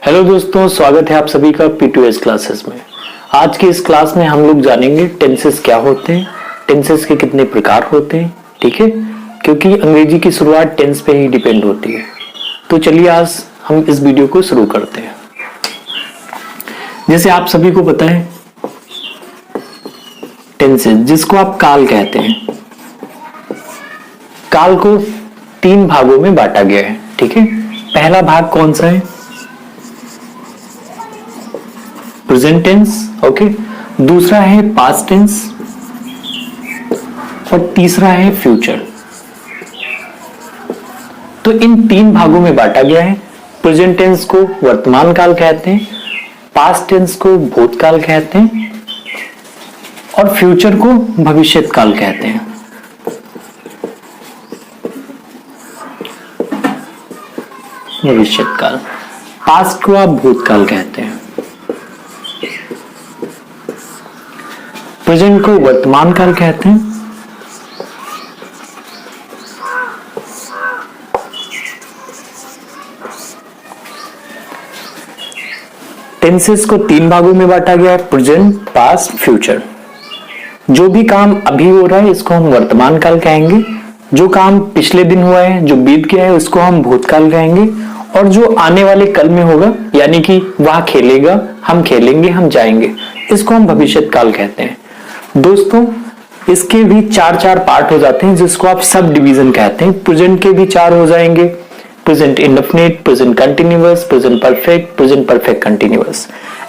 Hello दोस्तों, स्वागत है आप सभी का P2S क्लासेस में। आज की इस क्लास में हम लोग जानेंगे टेंसेस क्या होते हैं, टेंसेस के कितने प्रकार होते हैं। ठीक है, क्योंकि अंग्रेजी की शुरुआत टेंस पे ही डिपेंड होती है। तो चलिए आज हम इस वीडियो को शुरू करते हैं। जैसे आप सभी को पता है, टेंसेस जिसको आप काल कहते हैं, काल को 3 भागों में बांटा गया है। ठीक है, पहला भाग कौन सा है? Present tense. ओके, दूसरा है पास्ट टेंस और तीसरा है फ्यूचर। तो इन 3 भागों में बांटा गया है। प्रेजेंट टेंस को वर्तमान काल कहते हैं, पास्ट टेंस को भूतकाल कहते हैं और फ्यूचर को भविष्यत काल कहते हैं। भविष्यत काल, पास्ट को आप भूतकाल कहते हैं, प्रेजेंट को वर्तमान काल कहते हैं टेंसेस को 3 भागों में बांटा गया है, प्रेजेंट, पास्ट, फ्यूचर। जो भी काम अभी हो रहा है इसको हम वर्तमान काल कहेंगे, जो काम पिछले दिन हुआ है, जो बीत गया है, उसको हम भूतकाल कहेंगे, और जो आने वाले कल में होगा, यानी कि वह खेलेगा, हम खेलेंगे, हम जाएंगे, इसको हम भविष्यत काल कहते हैं। दोस्तों, इसके भी 4 पार्ट हो जाते हैं जिसको आप सब डिवीजन कहते हैं। प्रेजेंट के भी 4 हो जाएंगे, present indefinite, present continuous, present perfect, present perfect continuous.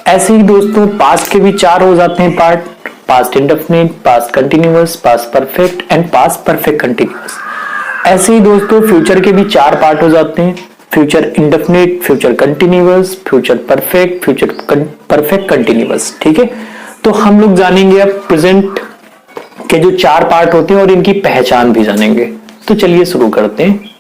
ऐसे ही दोस्तों पास्ट के भी 4 हो जाते हैं part, past indefinite, past continuous, past perfect and past perfect continuous. ऐसे ही दोस्तों फ्यूचर के भी 4 पार्ट हो जाते हैं, future indefinite, future continuous, future perfect, future perfect continuous. ठीक है, तो हम लोग जानेंगे अब प्रेजेंट के जो 4 पार्ट होते हैं और इनकी पहचान भी जानेंगे। तो चलिए शुरू करते हैं।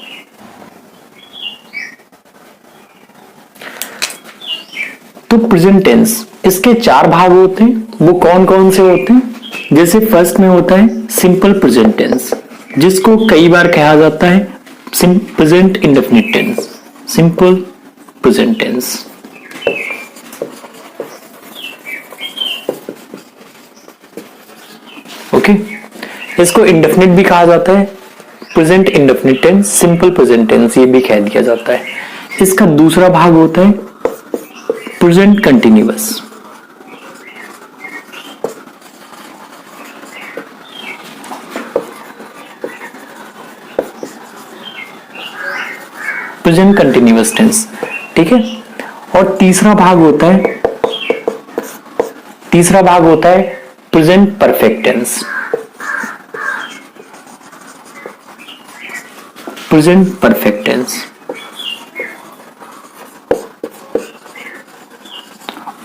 तो प्रेजेंट टेंस, इसके 4 भाग होते हैं। वो कौन कौन से होते हैं? जैसे फर्स्ट में होता है सिंपल प्रेजेंट टेंस, जिसको कई बार कहा जाता है present indefinite tense, simple present tense. Okay, इसको इंडेफिनिट भी कहा जाता है, present indefinite tense, simple present tense ये भी कह दिया जाता है। इसका दूसरा भाग होता है present continuous. Present continuous tense, ठीक है। और तीसरा भाग होता है present perfect tense, present perfect tense.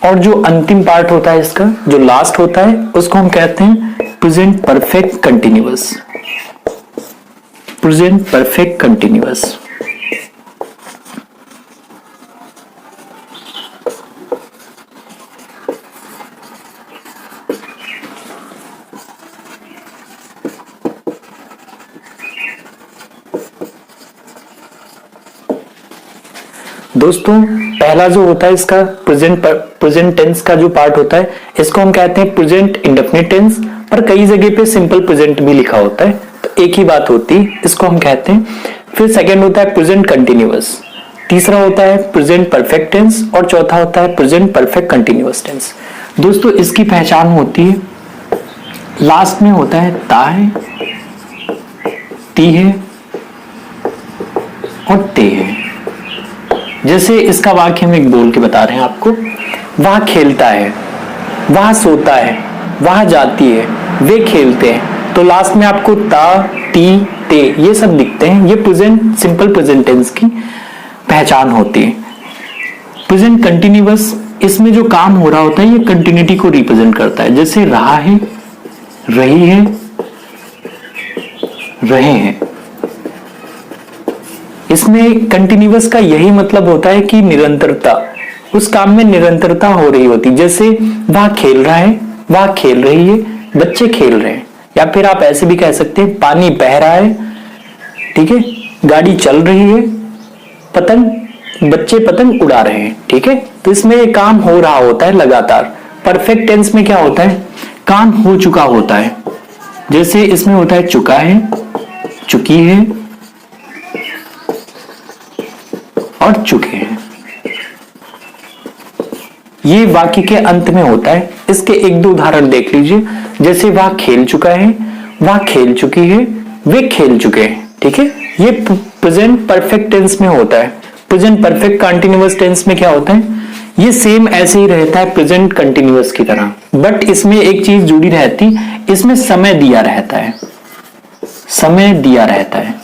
और जो अंतिम पार्ट होता है इसका, जो लास्ट होता है, उसको हम कहते हैं present perfect continuous, present perfect continuous. दोस्तों, पहला जो होता है इसका प्रेजेंट टेंस का जो पार्ट होता है, इसको हम कहते हैं प्रेजेंट इंडेफिनिट टेंस, पर कई जगह पे सिंपल प्रेजेंट भी लिखा होता है, तो एक ही बात होती है, इसको हम कहते हैं। फिर सेकंड होता है प्रेजेंट कंटिन्यूअस, तीसरा होता है प्रेजेंट परफेक्ट टेंस और चौथा होता है प्रेजेंट परफेक्ट कंटिन्यूअस टेंस। दोस्तों, इसकी पहचान होती है, लास्ट में होता है ता है, ती है और ते है। जैसे इसका वाक्य हम एक बोल के बता रहे हैं आपको, वह खेलता है, वह सोता है, वह जाती है, वे खेलते हैं। तो लास्ट में आपको ता, ती, ते ये सब दिखते हैं। ये प्रेजेंट सिंपल प्रेजेंट टेंस की पहचान होती है। प्रेजेंट कंटिन्यूअस, इसमें जो काम हो रहा होता है ये कंटिन्यूटी को रिप्रेजेंट करता है। जैसे रहा है, रही है, रहे हैं। इसमें कंटिन्यूअस का यही मतलब होता है कि निरंतरता, उस काम में निरंतरता हो रही होती। जैसे वह खेल रहा है, वह खेल रही है, बच्चे खेल रहे हैं, या फिर आप ऐसे भी कह सकते हैं पानी बह रहा है, ठीक है, गाड़ी चल रही है, पतंग बच्चे पतंग उड़ा रहे हैं, ठीक है। तो इसमें ये काम हो रहा होता है लगातार। परफेक्ट टेंस में क्या होता है, काम हो चुका होता है। जैसे इसमें होता है चुका है, चुकी है और चुके हैं। ये वाक्य के अंत में होता है। इसके एक दो उदाहरण देख लीजिए। जैसे वह खेल चुका है, वह खेल चुकी है, वे खेल चुके हैं, ठीक है। ये प्रेजेंट परफेक्ट टेंस में होता है। प्रेजेंट परफेक्ट कंटीन्यूअस टेंस में क्या होता है, ये सेम ऐसे ही रहता है प्रेजेंट कंटीन्यूअस की तरह, बट इसमें एक चीज जुड़ी रहती, इसमें समय दिया रहता है। समय दिया रहता है,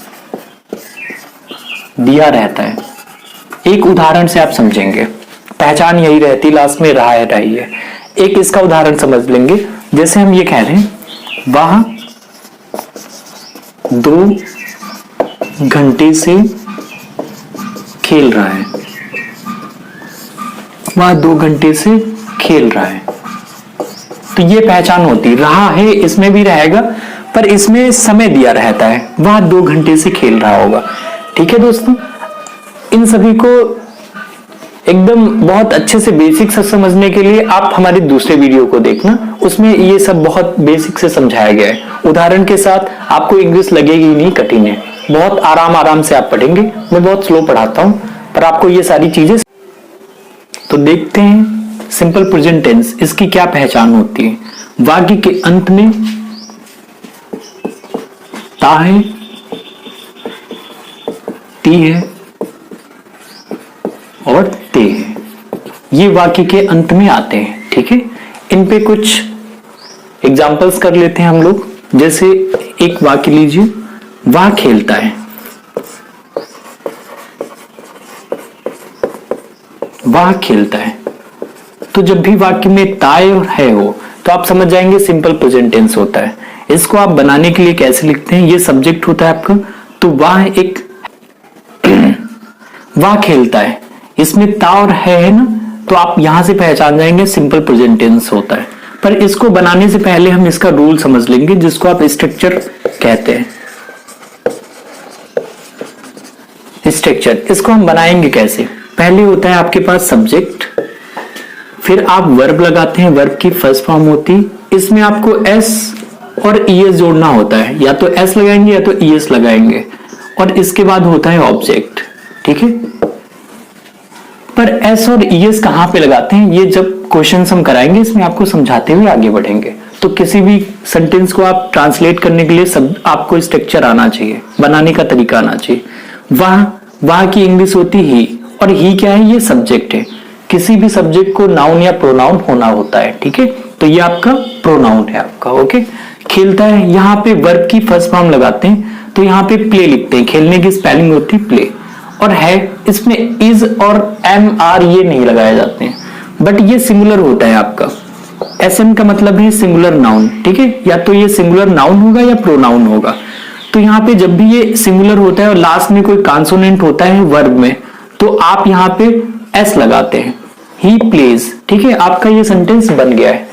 दिया रहता है। एक उदाहरण से आप समझेंगे, पहचान यही रहती, लास्ट में रहा है रही है। एक इसका उदाहरण समझ लेंगे। जैसे हम ये कह रहे हैं, वह 2 घंटे से खेल रहा है, वह 2 घंटे से खेल रहा है। तो ये पहचान होती, रहा है इसमें भी रहेगा, पर इसमें समय दिया रहता है, वह 2 घंटे से खेल रहा होगा, ठीक है दोस्तों। इन सभी को एकदम बहुत अच्छे से बेसिक से समझने के लिए आप हमारे दूसरे वीडियो को देखना, उसमें ये सब बहुत बेसिक से समझाया गया है। उदाहरण के साथ आपको इंग्लिश लगेगी नहीं कठिन है, बहुत आराम आराम से आप पढ़ेंगे। मैं बहुत स्लो पढ़ाता हूं, पर आपको ये सारी चीजें। तो देखते हैं सिंपल प्रेजेंट टेंस, इसकी क्या पहचान होती है। वाक्य के अंत में ता है, ती है और ते है, ये वाक्य के अंत में आते हैं, ठीक है। इन पे कुछ एग्जाम्पल्स कर लेते हैं हम लोग। जैसे एक वाक्य लीजिए, वह खेलता है, वह खेलता है। तो जब भी वाक्य में ताय और है हो तो आप समझ जाएंगे सिंपल प्रेजेंट टेंस होता है। इसको आप बनाने के लिए कैसे लिखते हैं, ये सब्जेक्ट होता है आपका, तो वह एक वह खेलता है, इसमें ता और है ना, तो आप यहां से पहचान जाएंगे सिंपल प्रेजेंट टेंस होता है। पर इसको बनाने से पहले हम इसका रूल समझ लेंगे, जिसको आप स्ट्रक्चर कहते हैं। स्ट्रक्चर, इसको हम बनाएंगे कैसे। पहले होता है आपके पास सब्जेक्ट, फिर आप वर्ब लगाते हैं, वर्ब की फर्स्ट फॉर्म होती, इसमें आपको एस और ईएस जोड़ना होता है, या तो एस लगाएंगे या तो ईएस लगाएंगे, और इसके बाद होता है ऑब्जेक्ट, ठीक है। पर एस और ईएस कहां पे लगाते हैं, ये जब क्वेश्चन हम कराएंगे इसमें आपको समझाते हुए आगे बढ़ेंगे। तो किसी भी सेंटेंस को आप ट्रांसलेट करने के लिए सब आपको स्ट्रक्चर आना चाहिए, बनाने का तरीका आना चाहिए। वह की इंग्लिश होती ही, और ही क्या है, ये सब्जेक्ट है। किसी भी सब्जेक्ट को नाउन या प्रोनाउन होना होता है, ठीक है। तो ये आपका प्रोनाउन है आपका, ओके। खेलता है, यहाँ पे वर्ब की फर्स्ट फॉर्म लगाते हैं, तो यहाँ पे प्ले लिखते हैं, खेलने की स्पेलिंग होती है प्ले। और है, इसमें इज और एम आर ये नहीं लगाए जाते हैं, बट ये सिंगुलर होता है आपका। एसएम का मतलब है सिंगुलर नाउन, ठीक है। या तो ये सिंगुलर नाउन होगा या प्रोनाउन होगा। तो यहाँ पे जब भी ये सिंगुलर होता है और लास्ट में कोई कॉन्सोनेंट होता है वर्ब में, तो आप यहाँ पे एस लगाते हैं, ही प्लेज, ठीक है। आपका ये सेंटेंस बन गया है।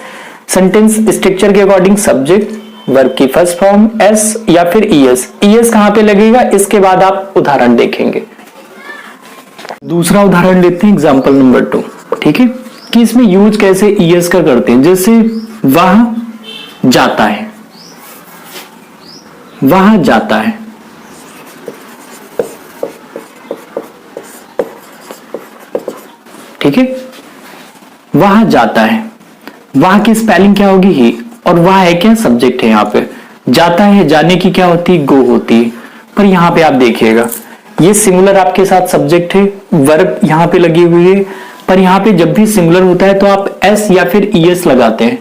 सेंटेंस स्ट्रक्चर के अकॉर्डिंग सब्जेक्ट, वर्ब की फर्स्ट फॉर्म एस या फिर ईएस। ईएस कहां पे लगेगा, इसके बाद आप उदाहरण देखेंगे। दूसरा उदाहरण लेते हैं, एग्जांपल नंबर 2, ठीक है, कि इसमें यूज कैसे ईएस का करते हैं। जैसे वह जाता है, वह जाता है, ठीक है। वह जाता है, वह की स्पेलिंग क्या होगी, ही, और वह है क्या, सब्जेक्ट है। यहाँ पे जाता है, जाने की क्या होती है, गो होती है। पर यहाँ पे आप देखिएगा, ये सिंगुलर आपके साथ सब्जेक्ट है, वर्ब यहाँ पे लगी हुई है, पर यहाँ पे जब भी सिंगुलर होता है तो आप एस या फिर ईएस लगाते हैं,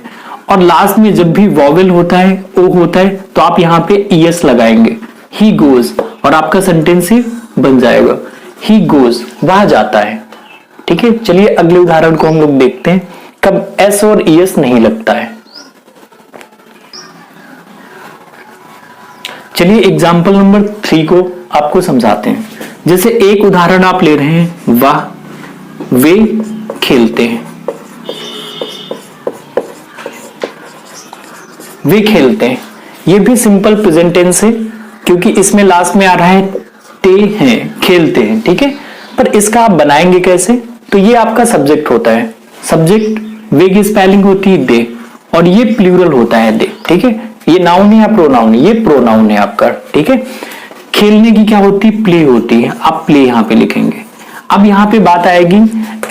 और लास्ट में जब भी वॉवेल होता है, ओ होता है, तो आप यहाँ पे ईएस लगाएंगे, ही गोज, और आपका सेंटेंस ही बन जाएगा, ही गोज, वह जाता है, ठीक है। चलिए अगले उदाहरण को हम लोग देखते हैं, कब एस और ईएस नहीं लगता है। चलिए एग्जाम्पल नंबर 3 को आपको समझाते हैं। जैसे एक उदाहरण आप ले रहे हैं, वह, वे खेलते हैं, वे खेलते हैं। ये भी सिंपल प्रेजेंट टेंस है, क्योंकि इसमें लास्ट में आ रहा है ते हैं, खेलते हैं, ठीक है। पर इसका आप बनाएंगे कैसे? तो ये आपका सब्जेक्ट होता है, सब्जेक्ट, वे की स्पेलिंग होती है दे, और ये प्लूरल होता है दे, ठीक है। ये नाउन है या प्रोनाउन है? ये प्रोनाउन है आपका, ठीक है। खेलने की क्या होती है? प्ले होती है, आप प्ले यहां पे लिखेंगे। अब यहां पे बात आएगी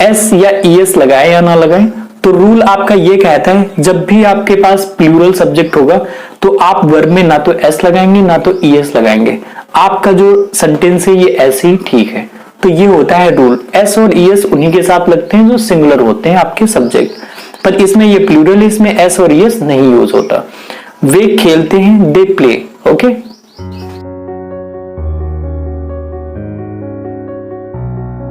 एस या ईएस लगाए या ना लगाए। तो रूल आपका ये कहता है जब भी आपके पास प्लूरल सब्जेक्ट होगा तो आप वर्ब में ना तो एस लगाएंगे ना तो ईएस लगाएंगे। आपका जो सेंटेंस है ये ऐसे ही ठीक है। तो ये होता है रूल, एस और ईएस उन्हीं के साथ लगते हैं जो सिंगुलर होते हैं आपके सब्जेक्ट, पर इसमें ये प्लूरल है, इसमें एस और ईएस नहीं यूज होता। वे खेलते हैं, दे प्ले, ओके।